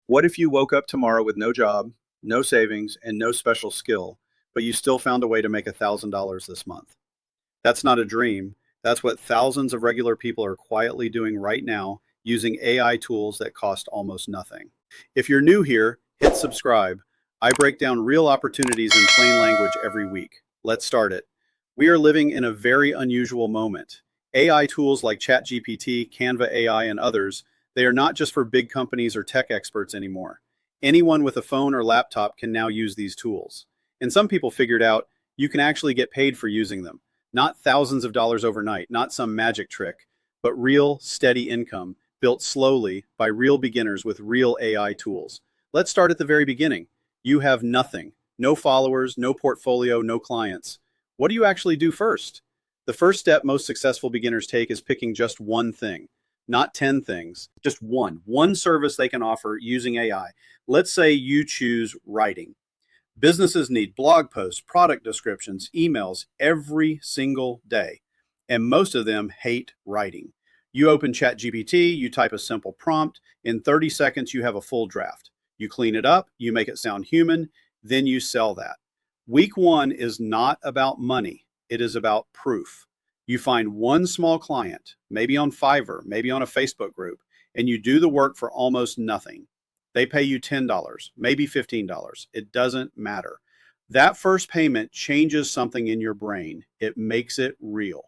What if you woke up tomorrow with no job, no savings, and no special skill, but you still found a way to make $1,000 this month? That's not a dream. That's what thousands of regular people are quietly doing right now using AI tools that cost almost nothing. If you're new here, hit subscribe. I break down real opportunities in plain language every week. Let's start it. We are living in a very unusual moment. AI tools like ChatGPT, Canva AI, and others, they are not just for big companies or tech experts anymore. Anyone with a phone or laptop can now use these tools. And some people figured out you can actually get paid for using them. Not thousands of dollars overnight, not some magic trick, but real, steady income built slowly by real beginners with real AI tools. Let's start at the very beginning. You have nothing, no followers, no portfolio, no clients. What do you actually do first? The first step most successful beginners take is picking just one thing, not 10 things, just one service they can offer using AI. Let's say you choose writing. Businesses need blog posts, product descriptions, emails every single day, and most of them hate writing. You open ChatGPT, you type a simple prompt, in 30 seconds you have a full draft. You clean it up, you make it sound human, then you sell that. Week one is not about money, it is about proof. You find one small client, maybe on Fiverr, maybe on a Facebook group, and you do the work for almost nothing. They pay you $10, maybe $15. It doesn't matter. That first payment changes something in your brain. It makes it real.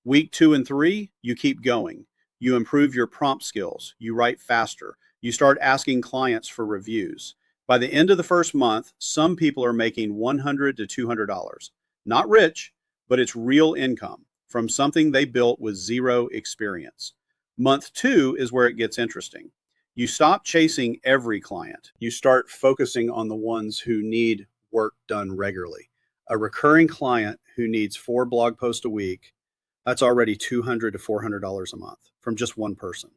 Week 2 and 3, you keep going. You improve your prompt skills. You write faster. You start asking clients for reviews. By the end of the first month, some people are making $100 to $200. Not rich, but it's real income from something they built with zero experience. Month 2 is where it gets interesting. You stop chasing every client. You start focusing on the ones who need work done regularly. A recurring client who needs 4 blog posts a week, that's already $200 to $400 a month from just one person.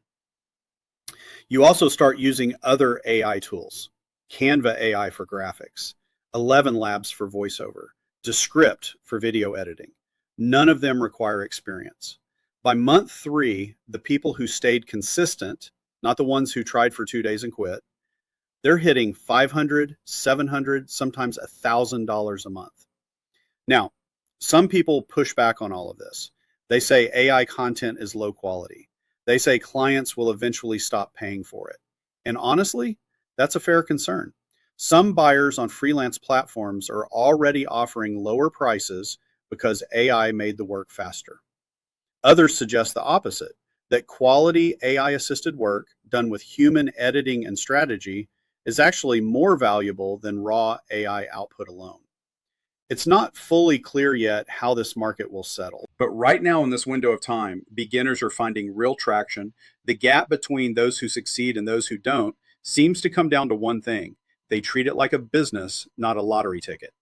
You also start using other AI tools. Canva AI for graphics, 11 Labs for voiceover, Descript for video editing. None of them require experience. By month 3, the people who stayed consistent, not the ones who tried for 2 days and quit, they're hitting $500, $700, sometimes $1,000 a month. Now, some people push back on all of this. They say AI content is low quality. They say clients will eventually stop paying for it. And honestly, that's a fair concern. Some buyers on freelance platforms are already offering lower prices because AI made the work faster. Others suggest the opposite, that quality AI-assisted work done with human editing and strategy is actually more valuable than raw AI output alone. It's not fully clear yet how this market will settle. But right now in this window of time, beginners are finding real traction. The gap between those who succeed and those who don't seems to come down to one thing. They treat it like a business, not a lottery ticket.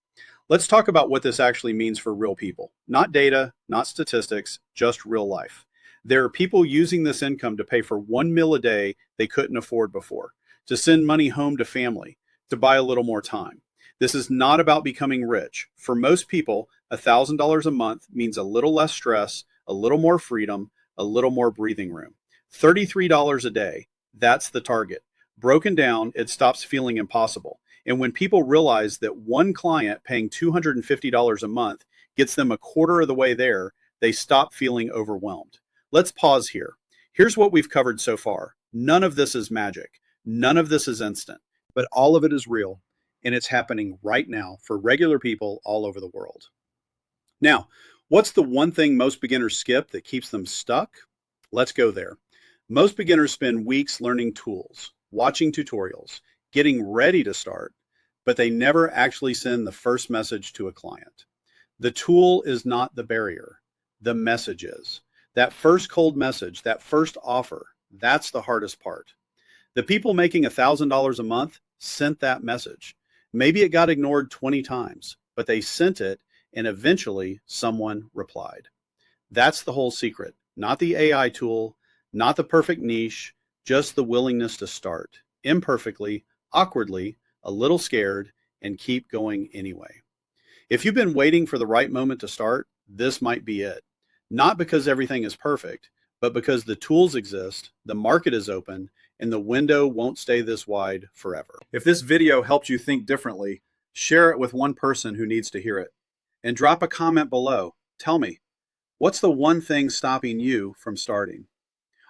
Let's talk about what this actually means for real people. Not data, not statistics, just real life. There are people using this income to pay for one meal a day they couldn't afford before, to send money home to family, to buy a little more time. This is not about becoming rich. For most people, $1,000 a month means a little less stress, a little more freedom, a little more breathing room. $33 a day, that's the target. Broken down, it stops feeling impossible. And when people realize that one client paying $250 a month gets them a quarter of the way there, they stop feeling overwhelmed. Let's pause here. Here's what we've covered so far. None of this is magic. None of this is instant, but all of it is real. And it's happening right now for regular people all over the world. Now, what's the one thing most beginners skip that keeps them stuck? Let's go there. Most beginners spend weeks learning tools, watching tutorials, getting ready to start, but they never actually send the first message to a client. The tool is not the barrier. The message is. That first cold message, that first offer, that's the hardest part. The people making $1,000 a month sent that message. Maybe it got ignored 20 times, but they sent it and eventually someone replied. That's the whole secret. Not the AI tool, not the perfect niche, just the willingness to start. Imperfectly, awkwardly, a little scared, and keep going anyway. If you've been waiting for the right moment to start, this might be it. Not because everything is perfect, but because the tools exist, the market is open, and the window won't stay this wide forever. If this video helped you think differently, share it with one person who needs to hear it. And drop a comment below. Tell me, what's the one thing stopping you from starting?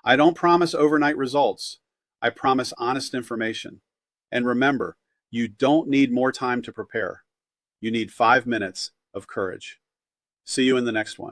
I don't promise overnight results. I promise honest information. And remember, you don't need more time to prepare. You need 5 minutes of courage. See you in the next one.